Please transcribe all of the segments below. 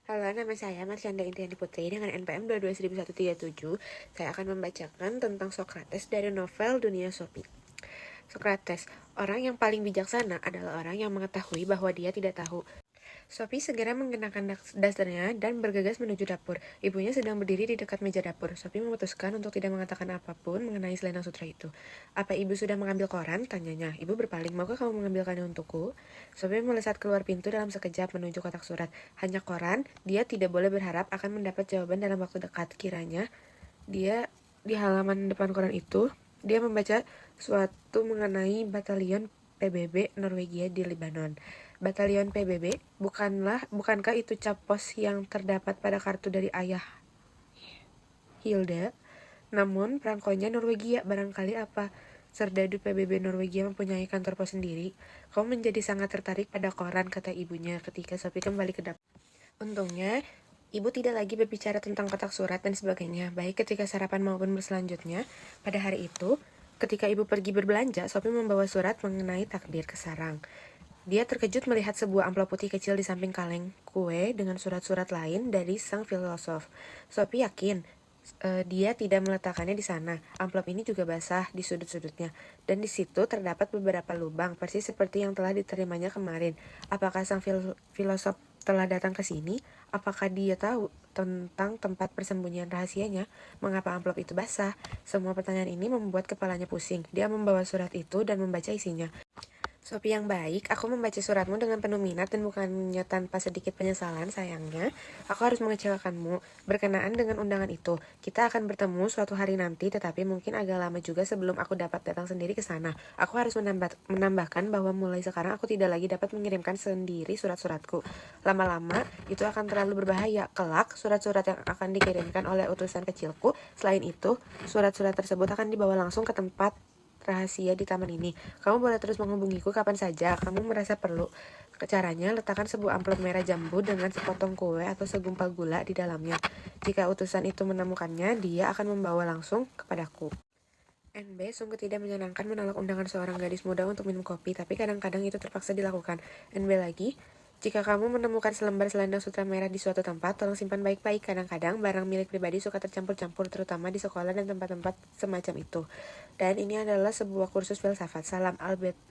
Halo, nama saya Marsyanda Intiani Putri dengan NPM 221137. Saya akan membacakan tentang Sokrates dari novel Dunia Sophie. Sokrates, orang yang paling bijaksana adalah orang yang mengetahui bahwa dia tidak tahu. Sophie segera mengenakan dasternya dan bergegas menuju dapur. Ibunya sedang berdiri di dekat meja dapur. Sophie memutuskan untuk tidak mengatakan apapun mengenai selendang sutra itu. "Apa ibu sudah mengambil koran?" tanyanya. Ibu berpaling. "Maukah kamu mengambilkannya untukku?" Sophie melesat keluar pintu dalam sekejap menuju kotak surat. Hanya koran, dia tidak boleh berharap akan mendapat jawaban dalam waktu dekat. Kiranya dia di halaman depan koran itu, dia membaca suatu mengenai batalion PBB Norwegia di Lebanon. Batalion PBB, bukankah itu cap pos yang terdapat pada kartu dari ayah Hilda? Namun perangkonya Norwegia, barangkali apa serdadu PBB Norwegia mempunyai kantor pos sendiri? Kamu menjadi sangat tertarik pada koran, kata ibunya ketika Sophie kembali ke dapur. Untungnya, ibu tidak lagi berbicara tentang kotak surat dan sebagainya, baik ketika sarapan maupun berselanjutnya. Pada hari itu, ketika ibu pergi berbelanja, Sophie membawa surat mengenai takdir ke sarang. Dia terkejut melihat sebuah amplop putih kecil di samping kaleng kue dengan surat-surat lain dari sang filosof. Sophie yakin dia tidak meletakkannya di sana. Amplop ini juga basah di sudut-sudutnya, dan di situ terdapat beberapa lubang, persis seperti yang telah diterimanya kemarin. Apakah sang filosof telah datang ke sini? Apakah dia tahu tentang tempat persembunyian rahasianya? Mengapa amplop itu basah? Semua pertanyaan ini membuat kepalanya pusing. Dia membawa surat itu dan membaca isinya. "Sophie yang baik, aku membaca suratmu dengan penuh minat dan bukannya tanpa sedikit penyesalan. Sayangnya, aku harus mengecewakanmu. Berkenaan dengan undangan itu, kita akan bertemu suatu hari nanti, tetapi mungkin agak lama juga sebelum aku dapat datang sendiri ke sana. Aku harus menambahkan bahwa mulai sekarang aku tidak lagi dapat mengirimkan sendiri surat-suratku. Lama-lama, itu akan terlalu berbahaya. Kelak, surat-surat yang akan dikirimkan oleh utusan kecilku. Selain itu, surat-surat tersebut akan dibawa langsung ke tempat rahasia di taman ini. Kamu boleh terus menghubungiku kapan saja kamu merasa perlu. Caranya, letakkan sebuah amplop merah jambu dengan sepotong kue atau segumpal gula di dalamnya. Jika utusan itu menemukannya, dia akan membawa langsung kepadaku." NB sungguh tidak menyenangkan menolak undangan seorang gadis muda untuk minum kopi, tapi kadang-kadang itu terpaksa dilakukan. NB lagi, jika kamu menemukan selembar selendang sutra merah di suatu tempat, tolong simpan baik-baik. Kadang-kadang barang milik pribadi suka tercampur-campur, terutama di sekolah dan tempat-tempat semacam itu. Dan ini adalah sebuah kursus filsafat. Salam,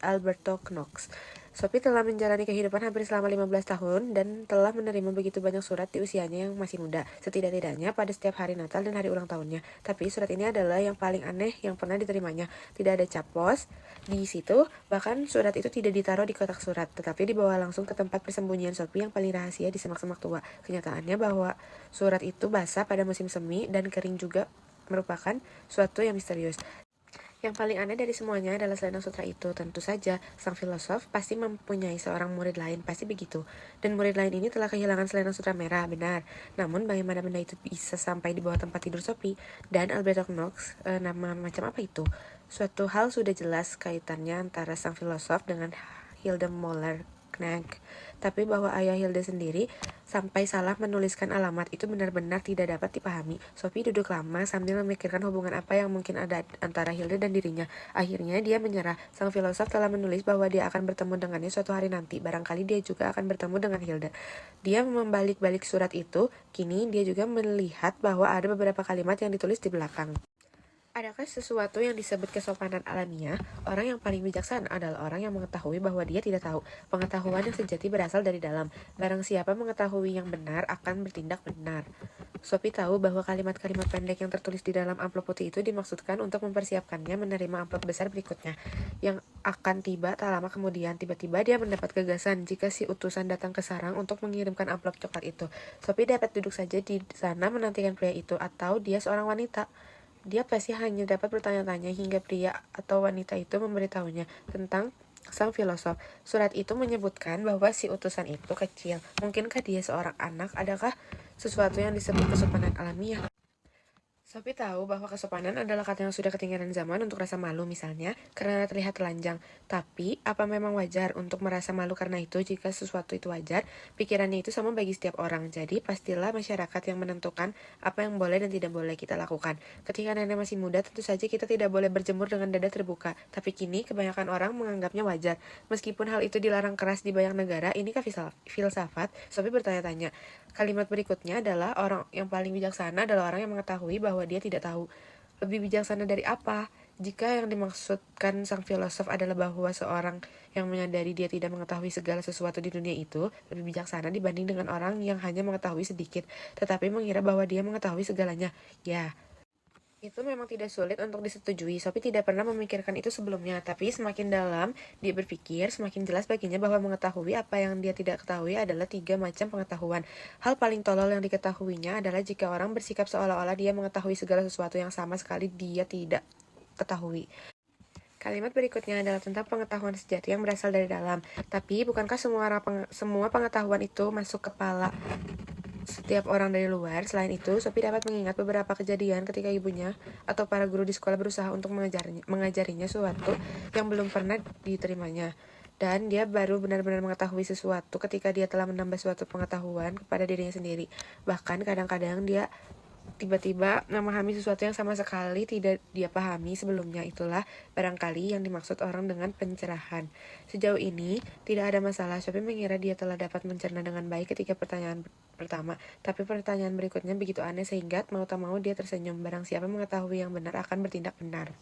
Alberto Knox. Sophie telah menjalani kehidupan hampir selama 15 tahun dan telah menerima begitu banyak surat di usianya yang masih muda, setidak-tidaknya pada setiap hari Natal dan hari ulang tahunnya. Tapi surat ini adalah yang paling aneh yang pernah diterimanya. Tidak ada cap pos di situ, bahkan surat itu tidak ditaruh di kotak surat, tetapi dibawa langsung ke tempat persembunyian Sophie yang paling rahasia di semak-semak tua. Kenyataannya bahwa surat itu basah pada musim semi dan kering juga merupakan suatu yang misterius. Yang paling aneh dari semuanya adalah selendang sutra itu. Tentu saja, sang filosof pasti mempunyai seorang murid lain, pasti begitu. Dan murid lain ini telah kehilangan selendang sutra merah, benar. Namun bagaimana benda itu bisa sampai di bawah tempat tidur Sophie? Dan Alberto Knox, nama macam apa itu? Suatu hal sudah jelas kaitannya antara sang filosof dengan Hilde Moller Knag. Tapi bahwa ayah Hilde sendiri sampai salah menuliskan alamat itu benar-benar tidak dapat dipahami. Sophie duduk lama sambil memikirkan hubungan apa yang mungkin ada antara Hilde dan dirinya. Akhirnya dia menyerah. Sang filosof telah menulis bahwa dia akan bertemu dengannya suatu hari nanti. Barangkali dia juga akan bertemu dengan Hilde. Dia membalik-balik surat itu. Kini dia juga melihat bahwa ada beberapa kalimat yang ditulis di belakang. Adakah sesuatu yang disebut kesopanan alamiah? Orang yang paling bijaksana adalah orang yang mengetahui bahwa dia tidak tahu. Pengetahuan yang sejati berasal dari dalam. Barang siapa mengetahui yang benar akan bertindak benar. Sophie tahu bahwa kalimat-kalimat pendek yang tertulis di dalam amplop putih itu dimaksudkan untuk mempersiapkannya menerima amplop besar berikutnya, yang akan tiba tak lama kemudian. Tiba-tiba dia mendapat gagasan jika si utusan datang ke sarang untuk mengirimkan amplop coklat itu. Sophie dapat duduk saja di sana menantikan pria itu, atau dia seorang wanita. Dia pasti hanya dapat bertanya-tanya hingga pria atau wanita itu memberitahunya tentang sang filosof. Surat itu menyebutkan bahwa si utusan itu kecil. Mungkinkah dia seorang anak? Adakah sesuatu yang disebut kesopanan alamiah? Sophie tahu bahwa kesopanan adalah kata yang sudah ketinggalan zaman untuk rasa malu misalnya, karena terlihat telanjang. Tapi, apa memang wajar untuk merasa malu karena itu jika sesuatu itu wajar? Pikirannya itu sama bagi setiap orang, jadi pastilah masyarakat yang menentukan apa yang boleh dan tidak boleh kita lakukan. Ketika nenek masih muda, tentu saja kita tidak boleh berjemur dengan dada terbuka. Tapi kini, kebanyakan orang menganggapnya wajar. Meskipun hal itu dilarang keras di banyak negara, inikah filsafat? Sophie bertanya-tanya. Kalimat berikutnya adalah orang yang paling bijaksana adalah orang yang mengetahui bahwa dia tidak tahu. Lebih bijaksana dari apa? Jika yang dimaksudkan sang filosof adalah bahwa seorang yang menyadari dia tidak mengetahui segala sesuatu di dunia itu lebih bijaksana dibanding dengan orang yang hanya mengetahui sedikit, tetapi mengira bahwa dia mengetahui segalanya. Ya, itu memang tidak sulit untuk disetujui. Sophie tidak pernah memikirkan itu sebelumnya, tapi semakin dalam dia berpikir, semakin jelas baginya bahwa mengetahui apa yang dia tidak ketahui adalah 3 macam pengetahuan. Hal paling tolol yang diketahuinya adalah jika orang bersikap seolah-olah dia mengetahui segala sesuatu yang sama sekali dia tidak ketahui. Kalimat berikutnya adalah tentang pengetahuan sejati yang berasal dari dalam. Tapi, bukankah semua pengetahuan itu masuk kepala setiap orang dari luar? Selain itu, Sophie dapat mengingat beberapa kejadian ketika ibunya atau para guru di sekolah berusaha untuk mengajarinya sesuatu yang belum pernah diterimanya. Dan dia baru benar-benar mengetahui sesuatu ketika dia telah menambah suatu pengetahuan kepada dirinya sendiri. Bahkan kadang-kadang dia tiba-tiba memahami sesuatu yang sama sekali tidak dia pahami sebelumnya. Itulah barangkali yang dimaksud orang dengan pencerahan. Sejauh ini, tidak ada masalah. Sophie mengira dia telah dapat mencerna dengan baik ketika pertanyaan pertama. Tapi pertanyaan berikutnya begitu aneh sehingga mau tak mau dia tersenyum. Barang siapa mengetahui yang benar akan bertindak benar.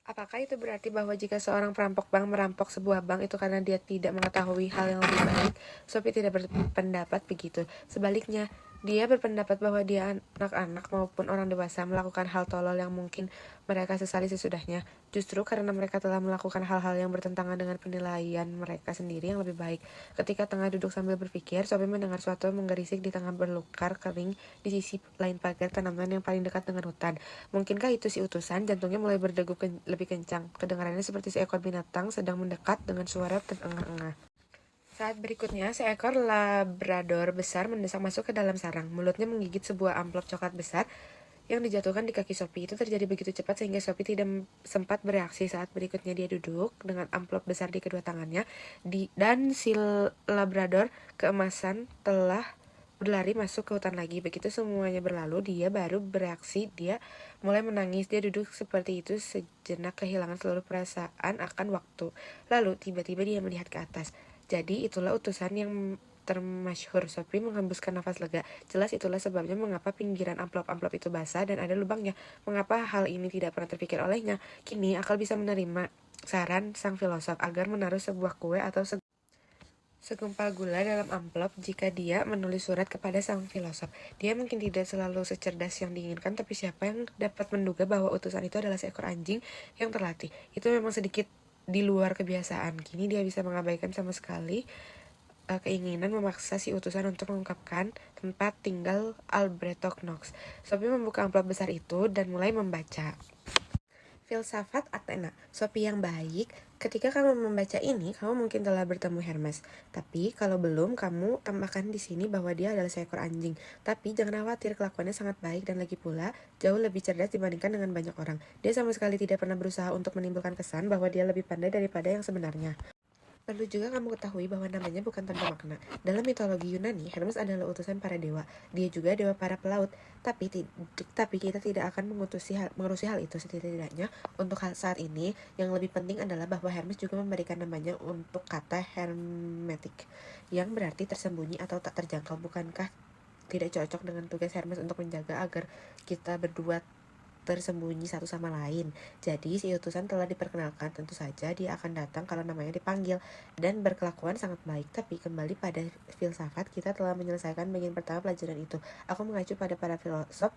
Apakah itu berarti bahwa jika seorang perampok bank merampok sebuah bank itu karena dia tidak mengetahui hal yang lebih baik? Sophie tidak berpendapat begitu. Sebaliknya, dia berpendapat bahwa dia anak-anak maupun orang dewasa melakukan hal tolol yang mungkin mereka sesali sesudahnya, justru karena mereka telah melakukan hal-hal yang bertentangan dengan penilaian mereka sendiri yang lebih baik. Ketika tengah duduk sambil berpikir, Sophie mendengar suatu menggerisik di tengah belukar kering di sisi lain pagar tanaman yang paling dekat dengan hutan. Mungkinkah itu si utusan? Jantungnya mulai berdegup lebih kencang. Kedengarannya seperti seekor binatang sedang mendekat dengan suara terengah-engah. Saat berikutnya, seekor labrador besar mendesak masuk ke dalam sarang. Mulutnya menggigit sebuah amplop coklat besar yang dijatuhkan di kaki Sophie. Itu terjadi begitu cepat sehingga Sophie tidak sempat bereaksi. Saat berikutnya dia duduk dengan amplop besar di kedua tangannya, dan si labrador keemasan telah berlari masuk ke hutan lagi. Begitu semuanya berlalu, dia baru bereaksi. Dia mulai menangis. Dia duduk seperti itu sejenak, kehilangan seluruh perasaan akan waktu. Lalu tiba-tiba dia melihat ke atas. Jadi itulah utusan yang termasyhur. Sophie menghembuskan nafas lega. Jelas itulah sebabnya mengapa pinggiran amplop-amplop itu basah dan ada lubangnya. Mengapa hal ini tidak pernah terpikir olehnya? Kini akal bisa menerima saran sang filosof agar menaruh sebuah kue atau segumpal gula dalam amplop jika dia menulis surat kepada sang filosof. Dia mungkin tidak selalu secerdas yang diinginkan, tapi siapa yang dapat menduga bahwa utusan itu adalah seekor anjing yang terlatih? Itu memang sedikit di luar kebiasaan. Kini dia bisa mengabaikan sama sekali keinginan memaksa si utusan untuk mengungkapkan tempat tinggal Alberto Knox. Sophie membuka amplop besar itu dan mulai membaca. Filsafat Athena. Sophie yang baik, ketika kamu membaca ini, kamu mungkin telah bertemu Hermes. Tapi kalau belum, kamu tambahkan di sini bahwa dia adalah seekor anjing. Tapi jangan khawatir, kelakuannya sangat baik dan lagi pula jauh lebih cerdas dibandingkan dengan banyak orang. Dia sama sekali tidak pernah berusaha untuk menimbulkan kesan bahwa dia lebih pandai daripada yang sebenarnya. Perlu juga kamu ketahui bahwa namanya bukan tanpa makna. Dalam mitologi Yunani, Hermes adalah utusan para dewa. Dia juga dewa para pelaut. Tapi kita tidak akan mengurusi hal itu. Setidaknya untuk saat ini, yang lebih penting adalah bahwa Hermes juga memberikan namanya untuk kata hermetik, yang berarti tersembunyi atau tak terjangkau. Bukankah tidak cocok dengan tugas Hermes untuk menjaga agar kita berdua tersembunyi satu sama lain? Jadi si utusan telah diperkenalkan. Tentu saja dia akan datang kalau namanya dipanggil dan berkelakuan sangat baik. Tapi kembali pada filsafat, kita telah menyelesaikan bagian pertama pelajaran itu. Aku mengacu pada para filosof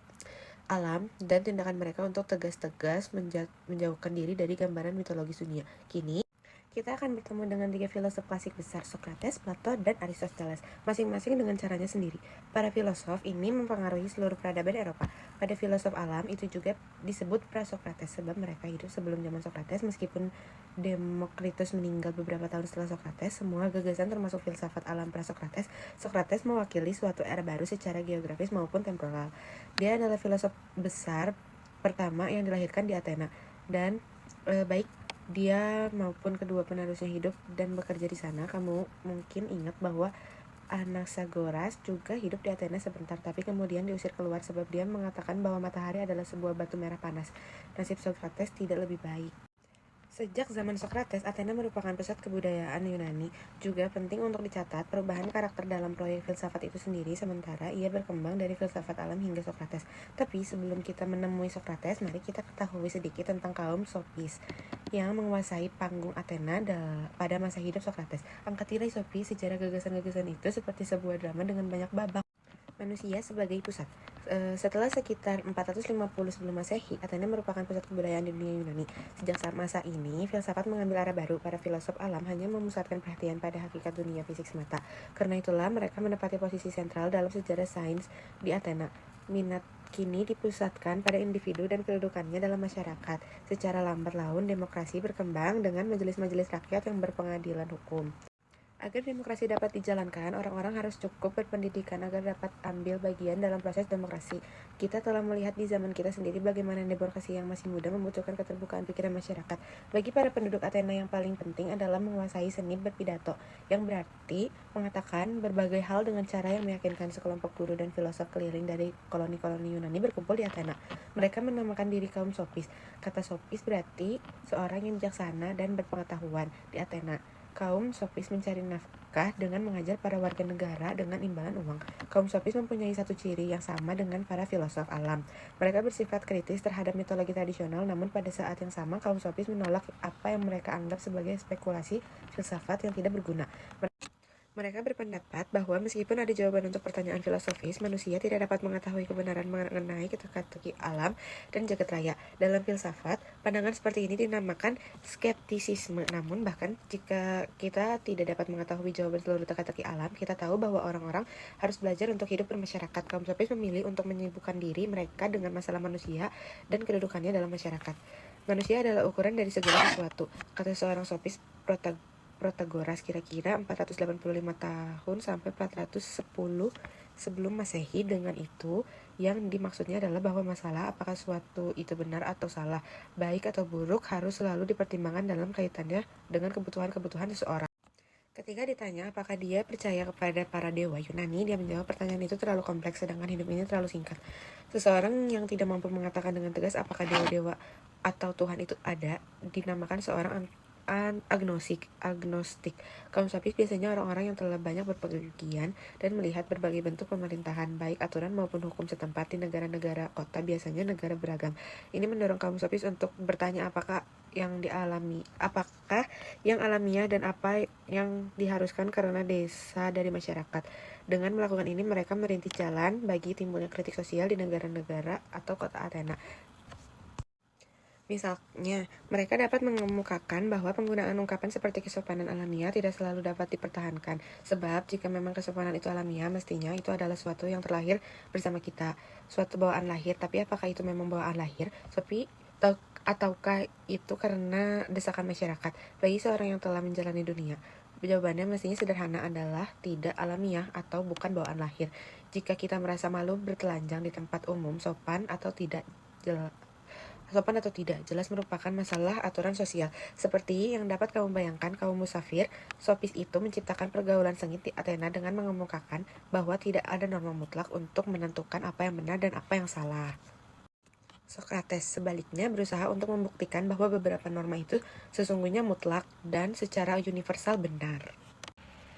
alam dan tindakan mereka untuk tegas-tegas menjauhkan diri dari gambaran mitologis dunia. Kini Kita akan bertemu dengan 3 filosof klasik besar, Socrates, Plato, dan Aristoteles, masing-masing dengan caranya sendiri. Para filosof ini mempengaruhi seluruh peradaban Eropa. Pada filosof alam itu juga disebut pra-Socrates, sebab mereka hidup sebelum zaman Socrates. Meskipun Demokritus meninggal beberapa tahun setelah Socrates, semua gagasan termasuk filsafat alam pra-Socrates, Socrates mewakili suatu era baru secara geografis maupun temporal. Dia adalah filosof besar pertama yang dilahirkan di Athena, dan baik dia maupun kedua penerusnya hidup dan bekerja di sana. Kamu mungkin ingat bahwa Anaxagoras juga hidup di Athena sebentar, tapi kemudian diusir keluar sebab dia mengatakan bahwa matahari adalah sebuah batu merah panas. Nasib Socrates tidak lebih baik. Sejak zaman Socrates, Athena merupakan pusat kebudayaan Yunani. Juga penting untuk dicatat perubahan karakter dalam proyek filsafat itu sendiri, sementara ia berkembang dari filsafat alam hingga Socrates. Tapi sebelum kita menemui Socrates, mari kita ketahui sedikit tentang kaum Sofis yang menguasai panggung Athena pada masa hidup Socrates. Angkatilah Sofis, sejarah gagasan-gagasan itu seperti sebuah drama dengan banyak babak. Manusia sebagai pusat. Setelah sekitar 450 sebelum Masehi, Athena merupakan pusat kebudayaan di dunia Yunani. Sejak masa ini, filsafat mengambil arah baru. Para filosof alam hanya memusatkan perhatian pada hakikat dunia fisik semata. Karena itulah mereka menempati posisi sentral dalam sejarah sains di Athena. Minat kini dipusatkan pada individu dan kedudukannya dalam masyarakat. Secara lambat laun, demokrasi berkembang dengan majelis-majelis rakyat yang berpengadilan hukum. Agar demokrasi dapat dijalankan, orang-orang harus cukup berpendidikan agar dapat ambil bagian dalam proses demokrasi. Kita telah melihat di zaman kita sendiri bagaimana demokrasi yang masih muda membutuhkan keterbukaan pikiran masyarakat. Bagi para penduduk Athena yang paling penting adalah menguasai seni berpidato, yang berarti mengatakan berbagai hal dengan cara yang meyakinkan. Sekelompok guru dan filosof keliling dari koloni-koloni Yunani berkumpul di Athena. Mereka menamakan diri kaum Sofis. Kata Sofis berarti seorang yang bijaksana dan berpengetahuan di Athena. Kaum Sofis mencari nafkah dengan mengajar para warga negara dengan imbalan uang. Kaum Sofis mempunyai satu ciri yang sama dengan para filosof alam. Mereka bersifat kritis terhadap mitologi tradisional, namun pada saat yang sama kaum Sofis menolak apa yang mereka anggap sebagai spekulasi filsafat yang tidak berguna. Mereka berpendapat bahwa meskipun ada jawaban untuk pertanyaan filosofis, manusia tidak dapat mengetahui kebenaran mengenai teka-teki alam dan jagat raya. Dalam filsafat, pandangan seperti ini dinamakan skeptisisme. Namun, bahkan jika kita tidak dapat mengetahui jawaban seluruh teka-teki alam, kita tahu bahwa orang-orang harus belajar untuk hidup bermasyarakat. Kaum Sofis memilih untuk menyibukkan diri mereka dengan masalah manusia dan kedudukannya dalam masyarakat. Manusia adalah ukuran dari segala sesuatu, kata seorang Sofis Protagoras kira-kira 485 tahun sampai 410 sebelum Masehi. Dengan itu, yang dimaksudnya adalah bahwa masalah apakah suatu itu benar atau salah, baik atau buruk, harus selalu dipertimbangkan dalam kaitannya dengan kebutuhan-kebutuhan seseorang. Ketika ditanya apakah dia percaya kepada para dewa Yunani, dia menjawab pertanyaan itu terlalu kompleks, sedangkan hidup ini terlalu singkat. Seseorang yang tidak mampu mengatakan dengan tegas apakah dewa-dewa atau Tuhan itu ada, dinamakan seorang agnostik. Kaum Sofis biasanya orang-orang yang telah banyak berpergian dan melihat berbagai bentuk pemerintahan, baik aturan maupun hukum setempat di negara-negara kota, biasanya negara beragam. Ini mendorong kaum Sofis untuk bertanya apakah yang alamiah dan apa yang diharuskan karena desa dari masyarakat. Dengan melakukan ini, mereka merintis jalan bagi timbulnya kritik sosial di negara-negara atau kota Athena. Misalnya, mereka dapat mengemukakan bahwa penggunaan ungkapan seperti kesopanan alamiah tidak selalu dapat dipertahankan. Sebab, jika memang kesopanan itu alamiah, mestinya itu adalah suatu yang terlahir bersama kita, suatu bawaan lahir. Tapi apakah itu memang bawaan lahir? Ataukah itu karena desakan masyarakat? Bagi seorang yang telah menjalani dunia, jawabannya mestinya sederhana, adalah tidak alamiah atau bukan bawaan lahir. Jika kita merasa malu bertelanjang di tempat umum, sopan atau tidak jelas merupakan masalah aturan sosial. Seperti yang dapat kamu bayangkan, kaum musafir Sofis itu menciptakan pergaulan sengit di Athena dengan mengemukakan bahwa tidak ada norma mutlak untuk menentukan apa yang benar dan apa yang salah. Socrates sebaliknya berusaha untuk membuktikan bahwa beberapa norma itu sesungguhnya mutlak dan secara universal benar.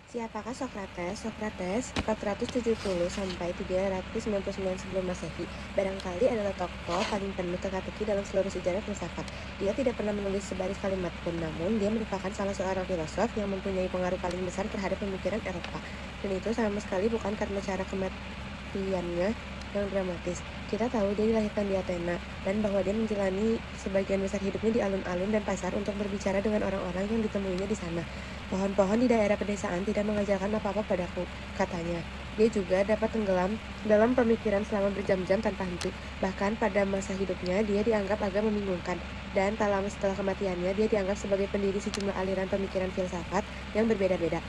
Siapakah Socrates? Socrates 470 sampai 399 sebelum Masehi barangkali adalah tokoh paling penuh teka-teki dalam seluruh sejarah filsafat. Dia tidak pernah menulis sebaris kalimat pun, namun dia merupakan salah seorang filosof yang mempunyai pengaruh paling besar terhadap pemikiran Eropa. Dan itu sama sekali bukan karena cara kematiannya yang dramatis. Kita tahu dia dilahirkan di Athena, dan bahwa dia menjalani sebagian besar hidupnya di alun-alun dan pasar untuk berbicara dengan orang-orang yang ditemuinya di sana. Pohon-pohon di daerah pedesaan tidak mengajarkan apa-apa padaku, katanya. Dia juga dapat tenggelam dalam pemikiran selama berjam-jam tanpa henti. Bahkan pada masa hidupnya, dia dianggap agak membingungkan. Dan tak lama setelah kematiannya, dia dianggap sebagai pendiri sejumlah aliran pemikiran filsafat yang berbeda-beda.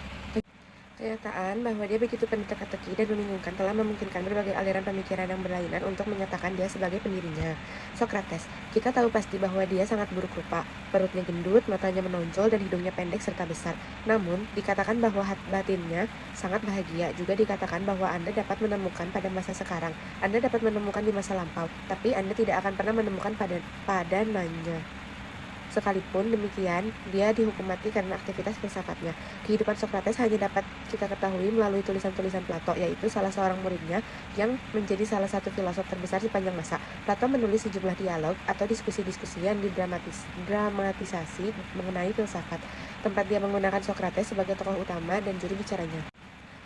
Kenyataan bahwa dia begitu penuh teka-teki dan membingungkan telah memungkinkan berbagai aliran pemikiran yang berlainan untuk menyatakan dia sebagai pendirinya. Sokrates, kita tahu pasti bahwa dia sangat buruk rupa, perutnya gendut, matanya menonjol, dan hidungnya pendek serta besar. Namun, dikatakan bahwa batinnya sangat bahagia. Juga dikatakan bahwa Anda dapat menemukan pada masa sekarang, Anda dapat menemukan di masa lampau, tapi Anda tidak akan pernah menemukan padananya. Sekalipun demikian, dia dihukum mati karena aktivitas filsafatnya. Kehidupan Sokrates hanya dapat kita ketahui melalui tulisan-tulisan Plato, yaitu salah seorang muridnya yang menjadi salah satu filosof terbesar sepanjang masa. Plato menulis sejumlah dialog atau diskusi-diskusi yang dramatisasi mengenai filsafat, tempat dia menggunakan Sokrates sebagai tokoh utama dan juru bicaranya.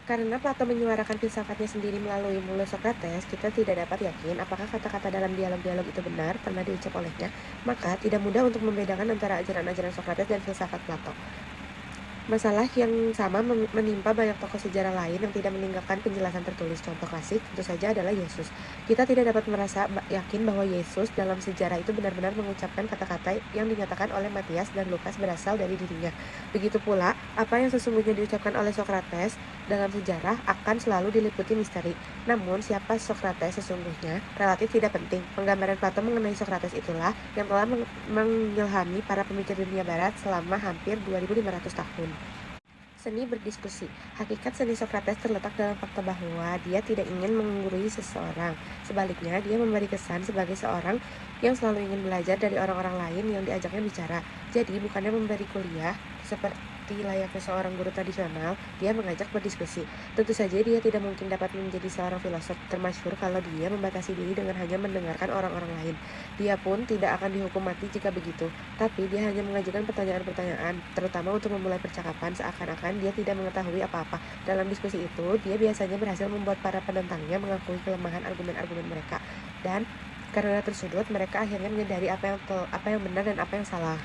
Karena Plato menyuarakan filsafatnya sendiri melalui mulut Sokrates, kita tidak dapat yakin apakah kata-kata dalam dialog-dialog itu benar pernah diucap olehnya. Maka tidak mudah untuk membedakan antara ajaran-ajaran Sokrates dan filsafat Plato. Masalah yang sama menimpa banyak tokoh sejarah lain yang tidak meninggalkan penjelasan tertulis. Contoh klasik tentu saja adalah Yesus. Kita tidak dapat merasa yakin bahwa Yesus dalam sejarah itu benar-benar mengucapkan kata-kata yang dinyatakan oleh Matias dan Lukas berasal dari dirinya. Begitu pula, apa yang sesungguhnya diucapkan oleh Sokrates dalam sejarah akan selalu diliputi misteri. Namun, siapa Sokrates sesungguhnya relatif tidak penting. Penggambaran Plato mengenai Sokrates itulah yang telah mengilhami para pemikir dunia barat selama hampir 2500 tahun. Seni berdiskusi. Hakikat seni Sokrates terletak dalam fakta bahwa dia tidak ingin menggurui seseorang. Sebaliknya, dia memberi kesan sebagai seorang yang selalu ingin belajar dari orang-orang lain yang diajaknya bicara. Jadi, bukannya memberi kuliah seperti layaknya seorang guru tradisional, dia mengajak berdiskusi. Tentu saja dia tidak mungkin dapat menjadi seorang filosof termasyhur kalau dia membatasi diri dengan hanya mendengarkan orang-orang lain. Dia pun tidak akan dihukum mati jika begitu, tapi dia hanya mengajukan pertanyaan-pertanyaan, terutama untuk memulai percakapan seakan-akan dia tidak mengetahui apa-apa. Dalam diskusi itu, dia biasanya berhasil membuat para penentangnya mengakui kelemahan argumen-argumen mereka, dan karena tersudut, mereka akhirnya menyadari apa yang benar dan apa yang salah.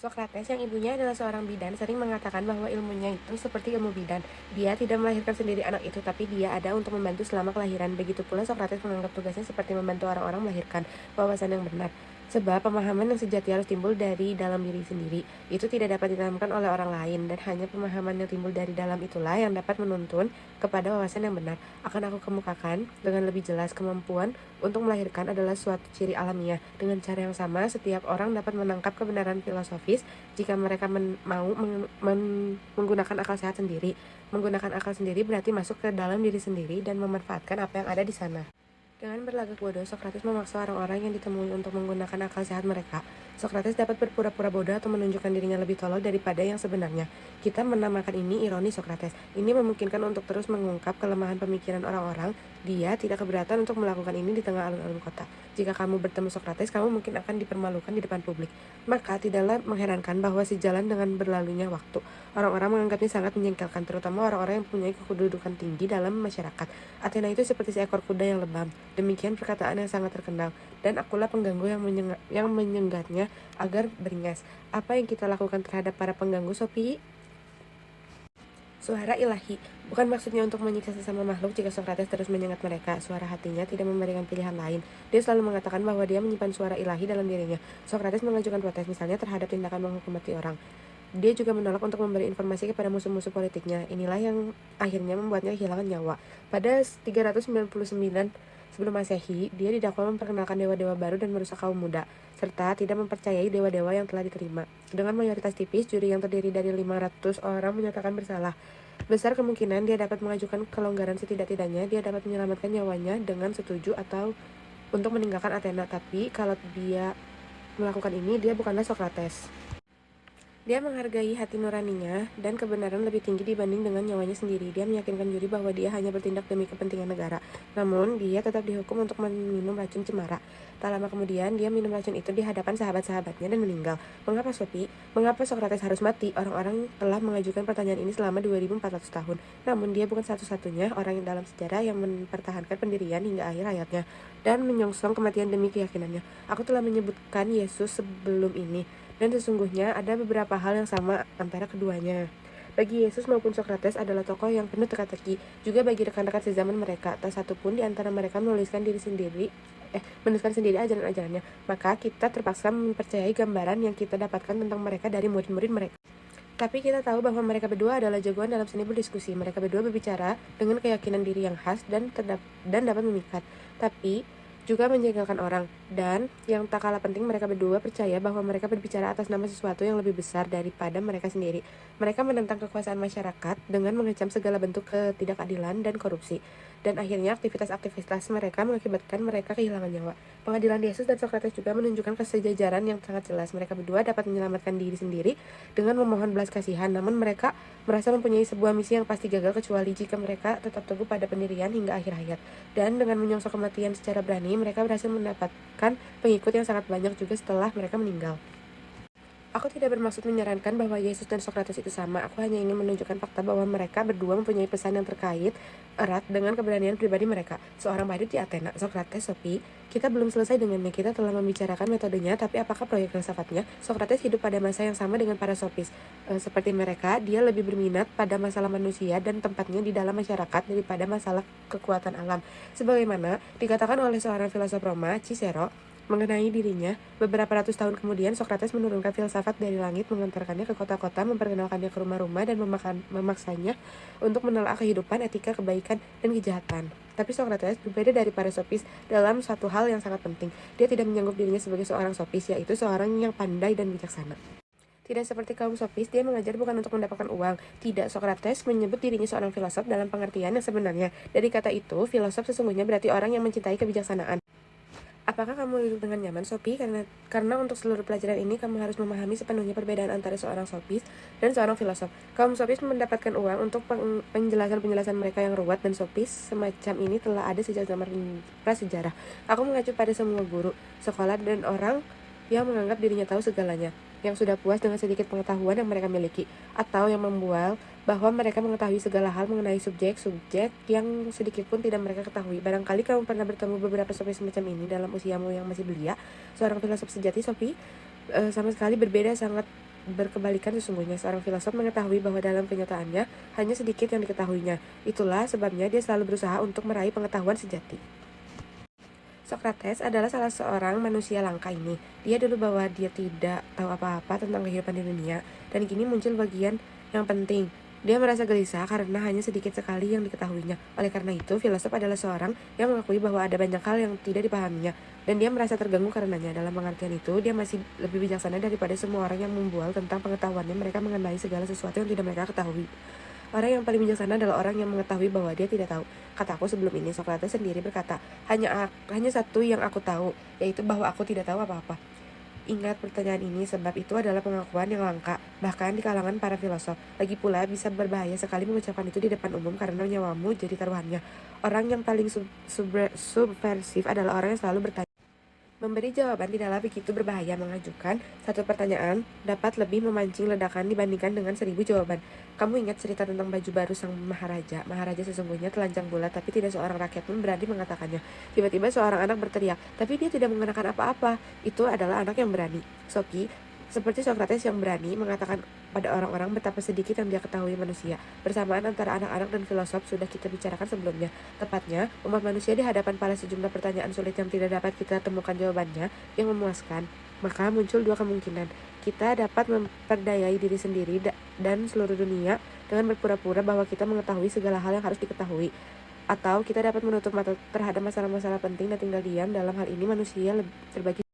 Sokrates yang ibunya adalah seorang bidan sering mengatakan bahwa ilmunya itu seperti ilmu bidan. Dia tidak melahirkan sendiri anak itu, tapi dia ada untuk membantu selama kelahiran. Begitu pula Sokrates menganggap tugasnya seperti membantu orang-orang melahirkan wawasan yang benar. Sebab pemahaman yang sejati harus timbul dari dalam diri sendiri. Itu tidak dapat ditanamkan oleh orang lain, dan hanya pemahaman yang timbul dari dalam itulah yang dapat menuntun kepada wawasan yang benar. Akan aku kemukakan dengan lebih jelas, kemampuan untuk melahirkan adalah suatu ciri alamiah. Dengan cara yang sama, setiap orang dapat menangkap kebenaran filosofis jika mereka mau menggunakan akal sehat sendiri. Menggunakan akal sendiri berarti masuk ke dalam diri sendiri dan memanfaatkan apa yang ada di sana. Dengan berlagak bodoh, Sokrates memaksa orang-orang yang ditemui untuk menggunakan akal sehat mereka. Sokrates dapat berpura-pura bodoh atau menunjukkan dirinya lebih tolol daripada yang sebenarnya. Kita menamakan ini ironi Sokrates. Ini memungkinkan untuk terus mengungkap kelemahan pemikiran orang-orang. Dia tidak keberatan untuk melakukan ini di tengah alun-alun kota. Jika kamu bertemu Sokrates, kamu mungkin akan dipermalukan di depan publik. Maka tidaklah mengherankan bahwa sejalan dengan berlalunya waktu, orang-orang menganggapnya sangat menjengkelkan, terutama orang-orang yang mempunyai kedudukan tinggi dalam masyarakat. Athena itu seperti seekor kuda yang lebam. Demikian perkataan yang sangat terkenal, dan akulah pengganggu yang menyenggatnya agar beringas. Apa yang kita lakukan terhadap para pengganggu, Sophie? Suara ilahi. Bukan maksudnya untuk menyiksa sesama makhluk jika Sokrates terus menyengat mereka. Suara hatinya tidak memberikan pilihan lain. Dia selalu mengatakan bahwa dia menyimpan suara ilahi dalam dirinya. Sokrates mengajukan protes misalnya terhadap tindakan menghukum mati orang. Dia juga menolak untuk memberi informasi kepada musuh-musuh politiknya. Inilah yang akhirnya membuatnya kehilangan nyawa. Pada 399 sebelum Masehi, dia didakwa memperkenalkan dewa-dewa baru dan merusak kaum muda, serta tidak mempercayai dewa-dewa yang telah diterima. Dengan mayoritas tipis, juri yang terdiri dari 500 orang menyatakan bersalah. Besar kemungkinan dia dapat mengajukan kelonggaran setidak-tidaknya dia dapat menyelamatkan nyawanya dengan setuju atau untuk meninggalkan Athena. Tapi kalau dia melakukan ini, dia bukanlah Sokrates. Dia menghargai hati nuraninya dan kebenaran lebih tinggi dibanding dengan nyawanya sendiri. Dia meyakinkan juri bahwa dia hanya bertindak demi kepentingan negara. Namun, dia tetap dihukum untuk meminum racun cemara. Tak lama kemudian, dia minum racun itu di hadapan sahabat-sahabatnya dan meninggal. Mengapa Sophie? Mengapa Socrates harus mati? Orang-orang telah mengajukan pertanyaan ini selama 2400 tahun. Namun, dia bukan satu-satunya orang yang dalam sejarah yang mempertahankan pendirian hingga akhir hayatnya dan menyongsong kematian demi keyakinannya. Aku telah menyebutkan Yesus sebelum ini. Dan sesungguhnya ada beberapa hal yang sama antara keduanya. Bagi Yesus maupun Socrates adalah tokoh yang penuh teka-teki. Juga bagi rekan-rekan sezaman mereka, tak satu pun di antara mereka menuliskan sendiri ajaran-ajarannya. Maka kita terpaksa mempercayai gambaran yang kita dapatkan tentang mereka dari murid-murid mereka. Tapi kita tahu bahwa mereka berdua adalah jagoan dalam seni berdiskusi. Mereka berdua berbicara dengan keyakinan diri yang khas dan dapat memikat. Tapi juga menjengkelkan orang. Dan yang tak kalah penting, mereka berdua percaya bahwa mereka berbicara atas nama sesuatu yang lebih besar daripada mereka sendiri. Mereka menentang kekuasaan masyarakat dengan mengecam segala bentuk ketidakadilan dan korupsi. Dan akhirnya aktivitas-aktivitas mereka mengakibatkan mereka kehilangan nyawa. Pengadilan Yesus dan Socrates juga menunjukkan kesejajaran yang sangat jelas. Mereka berdua dapat menyelamatkan diri sendiri dengan memohon belas kasihan. Namun mereka merasa mempunyai sebuah misi yang pasti gagal kecuali jika mereka tetap teguh pada pendirian hingga akhir hayat. Dan dengan menyongsong kematian secara berani, mereka berhasil mendapatkan pengikut yang sangat banyak juga setelah mereka meninggal. Aku tidak bermaksud menyarankan bahwa Yesus dan Socrates itu sama. Aku hanya ingin menunjukkan fakta bahwa mereka berdua mempunyai pesan yang terkait erat dengan keberanian pribadi mereka. Seorang badut di Athena, Socrates, Sophie. Kita belum selesai dengannya. Kita telah membicarakan metodenya, tapi apakah proyek filsafatnya? Socrates hidup pada masa yang sama dengan para sofis. Seperti mereka, dia lebih berminat pada masalah manusia dan tempatnya di dalam masyarakat daripada masalah kekuatan alam. Sebagaimana dikatakan oleh seorang filosof Roma, Cicero, mengenai dirinya. Beberapa ratus tahun kemudian, Socrates menurunkan filsafat dari langit, mengantarkannya ke kota-kota, memperkenalkannya ke rumah-rumah, dan memaksanya untuk menelaah kehidupan, etika, kebaikan, dan kejahatan. Tapi Socrates berbeda dari para sofis dalam satu hal yang sangat penting. Dia tidak menyanggup dirinya sebagai seorang sofis, yaitu seorang yang pandai dan bijaksana. Tidak seperti kaum sofis, dia mengajar bukan untuk mendapatkan uang. Tidak, Socrates menyebut dirinya seorang filosof dalam pengertian yang sebenarnya. Dari kata itu, filosof sesungguhnya berarti orang yang mencintai kebijaksanaan. Apakah kamu duduk dengan nyaman, Sophie? Karena untuk seluruh pelajaran ini, kamu harus memahami sepenuhnya perbedaan antara seorang sofis dan seorang filosof. Kaum sofis mendapatkan uang untuk penjelasan-penjelasan mereka yang ruwet, dan sofis semacam ini telah ada sejak zaman prasejarah. Aku mengacu pada semua guru, sekolah, dan orang yang menganggap dirinya tahu segalanya, yang sudah puas dengan sedikit pengetahuan yang mereka miliki, atau yang membual bahwa mereka mengetahui segala hal mengenai subjek-subjek yang sedikit pun tidak mereka ketahui. Barangkali kamu pernah bertemu beberapa sofis semacam ini dalam usiamu yang masih belia. Seorang filosof sejati, Sophie, sama sekali berbeda, sangat berkebalikan sesungguhnya. Seorang filosof mengetahui bahwa dalam kenyataannya hanya sedikit yang diketahuinya. Itulah sebabnya dia selalu berusaha untuk meraih pengetahuan sejati. Socrates adalah salah seorang manusia langka ini. Dia dulu bahwa dia tidak tahu apa-apa tentang kehidupan di dunia, dan kini muncul bagian yang penting. Dia merasa gelisah karena hanya sedikit sekali yang diketahuinya. Oleh karena itu, filosof adalah seorang yang mengakui bahwa ada banyak hal yang tidak dipahaminya, dan dia merasa terganggu karenanya. Dalam pengertian itu, dia masih lebih bijaksana daripada semua orang yang membual tentang pengetahuannya. Mereka mengenai segala sesuatu yang tidak mereka ketahui. Orang yang paling bijaksana adalah orang yang mengetahui bahwa dia tidak tahu. Kataku sebelum ini, Socrates sendiri berkata, hanya satu yang aku tahu, yaitu bahwa aku tidak tahu apa-apa. Ingat pertanyaan ini, sebab itu adalah pengakuan yang langka, bahkan di kalangan para filosof. Lagi pula, bisa berbahaya sekali mengucapkan itu di depan umum karena nyawamu jadi taruhannya. Orang yang paling subversif adalah orang yang selalu bertanya. Memberi jawaban tidaklah begitu berbahaya. Mengajukan satu pertanyaan dapat lebih memancing ledakan dibandingkan dengan 1000 jawaban. Kamu ingat cerita tentang baju baru sang maharaja? Maharaja sesungguhnya telanjang bulat, tapi tidak seorang rakyat pun berani mengatakannya. Tiba-tiba seorang anak berteriak, tapi dia tidak mengenakan apa-apa. Itu adalah anak yang berani. Sophie, seperti Socrates yang berani mengatakan pada orang-orang betapa sedikit yang dia ketahui manusia. Bersamaan antara anak-anak dan filosof sudah kita bicarakan sebelumnya. Tepatnya, umat manusia di hadapan pada sejumlah pertanyaan sulit yang tidak dapat kita temukan jawabannya yang memuaskan. Maka muncul dua kemungkinan. Kita dapat memperdayai diri sendiri dan seluruh dunia dengan berpura-pura bahwa kita mengetahui segala hal yang harus diketahui. Atau kita dapat menutup mata terhadap masalah-masalah penting dan tinggal diam. Dalam hal ini manusia terbagi.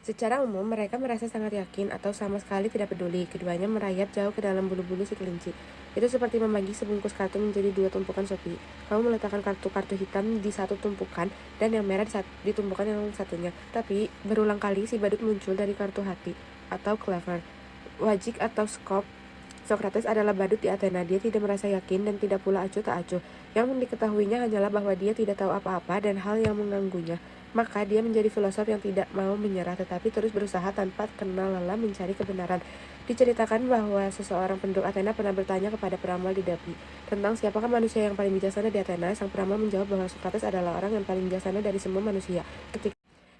Secara umum, mereka merasa sangat yakin atau sama sekali tidak peduli. Keduanya merayap jauh ke dalam bulu-bulu si kelinci. Itu seperti membagi sebungkus kartu menjadi dua tumpukan, Sophie. Kamu meletakkan kartu-kartu hitam di satu tumpukan dan yang merah di tumpukan yang satunya. Tapi berulang kali si badut muncul dari kartu hati atau clever. Wajik atau Skop, Sokrates adalah badut di Athena. Dia tidak merasa yakin dan tidak pula acuh tak acuh. Yang diketahuinya hanyalah bahwa dia tidak tahu apa-apa dan hal yang mengganggunya. Maka dia menjadi filosof yang tidak mau menyerah tetapi terus berusaha tanpa kenal lelah mencari kebenaran. Diceritakan bahwa seseorang penduduk Athena pernah bertanya kepada peramal di Delphi tentang siapakah manusia yang paling bijaksana di Athena. Sang peramal menjawab bahwa Sokrates adalah orang yang paling bijaksana dari semua manusia.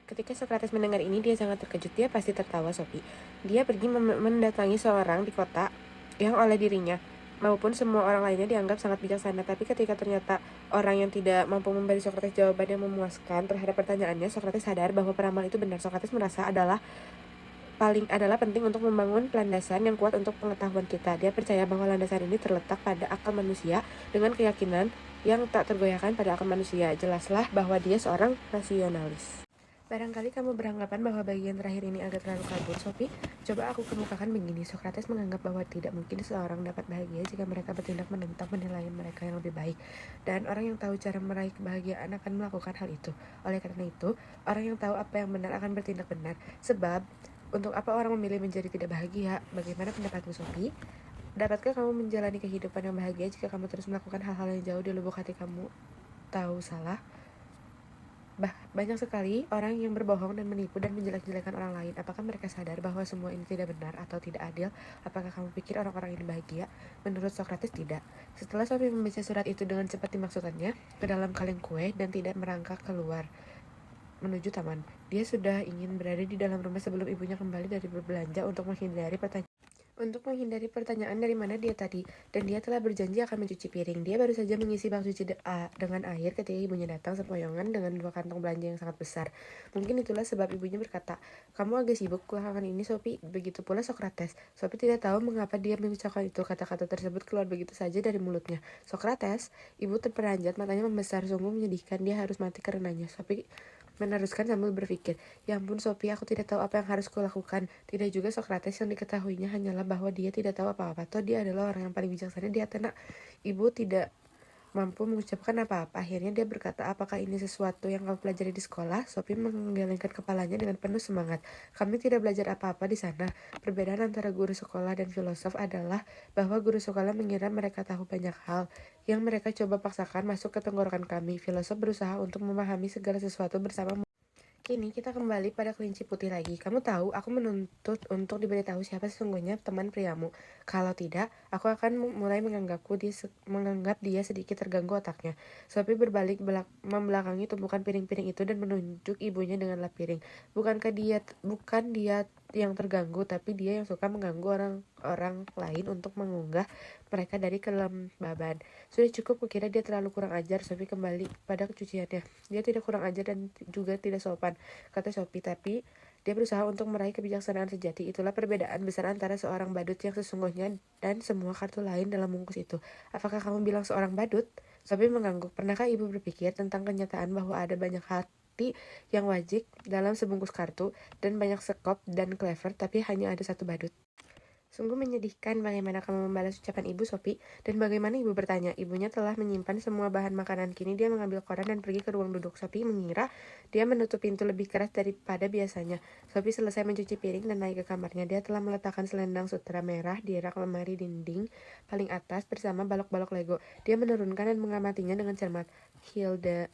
Ketika Sokrates mendengar ini, dia sangat terkejut. Dia pasti tertawa, Sophie. Dia pergi mendatangi seorang di kota yang oleh dirinya maupun semua orang lainnya dianggap sangat bijaksana. Tapi ketika ternyata orang yang tidak mampu memberi Sokrates jawaban yang memuaskan terhadap pertanyaannya, Sokrates sadar bahwa peramal itu benar. Sokrates merasa adalah penting untuk membangun landasan yang kuat untuk pengetahuan kita. Dia percaya bahwa landasan ini terletak pada akal manusia dengan keyakinan yang tak tergoyahkan pada akal manusia. Jelaslah bahwa dia seorang rasionalis. Barangkali kamu beranggapan bahwa bagian terakhir ini agak terlalu kabur, Sophie. Coba aku kemukakan begini. Sokrates menganggap bahwa tidak mungkin seseorang dapat bahagia jika mereka bertindak menentang penilaian mereka yang lebih baik. Dan orang yang tahu cara meraih kebahagiaan akan melakukan hal itu. Oleh karena itu, orang yang tahu apa yang benar akan bertindak benar. Sebab, untuk apa orang memilih menjadi tidak bahagia? Bagaimana pendapatmu, Sophie? Dapatkah kamu menjalani kehidupan yang bahagia jika kamu terus melakukan hal-hal yang jauh di lubuk hati kamu tahu salah? Banyak sekali orang yang berbohong dan menipu dan menjelek-jelekan orang lain. Apakah mereka sadar bahwa semua ini tidak benar atau tidak adil? Apakah kamu pikir orang-orang ini bahagia? Menurut Sokrates tidak. Setelah Sophie membaca surat itu dengan cepat dimasukkannya ke dalam kaleng kue dan tidak merangkak keluar menuju taman. Dia sudah ingin berada di dalam rumah sebelum ibunya kembali dari berbelanja untuk menghindari pertanyaan dari mana dia tadi, dan dia telah berjanji akan mencuci piring. Dia baru saja mengisi bak cuci dengan air ketika ibunya datang sempoyongan dengan 2 kantong belanja yang sangat besar. Mungkin itulah sebab ibunya berkata, "Kamu agak sibuk belakangan ini, Sophie." Begitu pula Sokrates. Sophie tidak tahu mengapa dia mengucapkan itu. Kata-kata tersebut keluar begitu saja dari mulutnya. "Sokrates?" Ibu terperanjat, matanya membesar, sungguh menyedihkan. Dia harus mati karenanya. Sophie meneruskan sambil berpikir, "Ya ampun Sophie, aku tidak tahu apa yang harus kulakukan." Tidak juga Sokrates. Yang diketahuinya hanyalah bahwa dia tidak tahu apa-apa. Toh dia adalah orang yang paling bijaksana di Athena. Ibu tidak mampu mengucapkan apa-apa. Akhirnya dia berkata, "Apakah ini sesuatu yang kamu pelajari di sekolah?" Sophie menggelengkan kepalanya dengan penuh semangat. "Kami tidak belajar apa-apa di sana. Perbedaan antara guru sekolah dan filosof adalah bahwa guru sekolah mengira mereka tahu banyak hal yang mereka coba paksakan masuk ke tenggorokan kami. Filosof berusaha untuk memahami segala sesuatu bersama." Kini kita kembali pada kelinci putih lagi. Kamu tahu, aku menuntut untuk diberitahu siapa sesungguhnya teman priamu. Kalau tidak, aku akan mulai menganggap dia sedikit terganggu otaknya. Sophie berbalik membelakangi tumpukan piring-piring itu dan menunjuk ibunya dengan lap piring. Bukan dia yang terganggu, tapi dia yang suka mengganggu orang lain untuk mengunggah mereka dari kelembaban. Sudah cukup, kukira dia terlalu kurang ajar. Sophie kembali pada kecuciannya. Dia tidak kurang ajar dan juga tidak sopan, kata Sophie, tapi dia berusaha untuk meraih kebijaksanaan sejati. Itulah perbedaan besar antara seorang badut yang sesungguhnya dan semua kartu lain dalam bungkus itu. Apakah kamu bilang seorang badut? Sophie mengangguk. Pernahkah ibu berpikir tentang kenyataan bahwa ada banyak hati yang wajik dalam sebungkus kartu dan banyak sekop dan clever, tapi hanya ada satu badut? Sungguh menyedihkan. Bagaimana kamu membalas ucapan ibu, Sophie? Dan bagaimana ibu bertanya? Ibunya telah menyimpan semua bahan makanan. Kini dia mengambil koran dan pergi ke ruang duduk. Sophie mengira dia menutup pintu lebih keras daripada biasanya. Sophie selesai mencuci piring dan naik ke kamarnya. Dia telah meletakkan selendang sutra merah di rak lemari dinding paling atas bersama balok-balok Lego. Dia menurunkan dan mengamatinya dengan cermat. Hilda